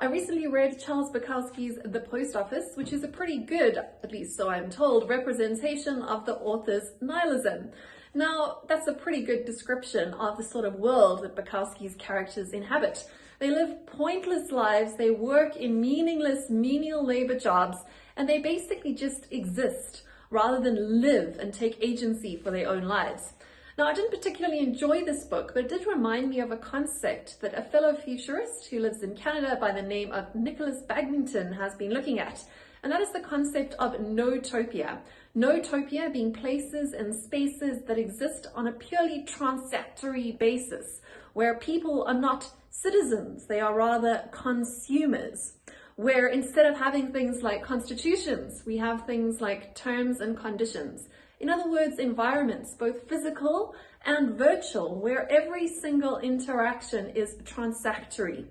I recently read Charles Bukowski's The Post Office, which is a pretty good, at least so I'm told, representation of the author's nihilism. Now, that's a pretty good description of the sort of world that Bukowski's characters inhabit. They live pointless lives, they work in meaningless menial labor jobs, and they basically just exist rather than live and take agency for their own lives. Now, I didn't particularly enjoy this book, but it did remind me of a concept that a fellow futurist who lives in Canada by the name of Nicholas Bagmington has been looking at, and that is the concept of no-topia. No-topia being places and spaces that exist on a purely transactory basis, where people are not citizens, they are rather consumers. Where instead of having things like constitutions, we have things like terms and conditions. In other words, environments, both physical and virtual, where every single interaction is transactory.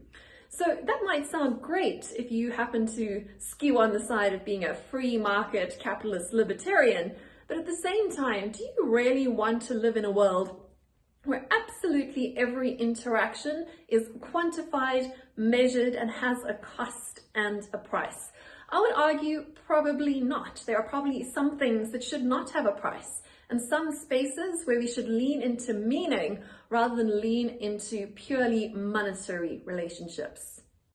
So that might sound great if you happen to skew on the side of being a free market capitalist libertarian, but at the same time, do you really want to live in a world where absolutely every interaction is quantified, measured, and has a cost and a price? I would argue probably not. There are probably some things that should not have a price, and some spaces where we should lean into meaning rather than lean into purely monetary relationships.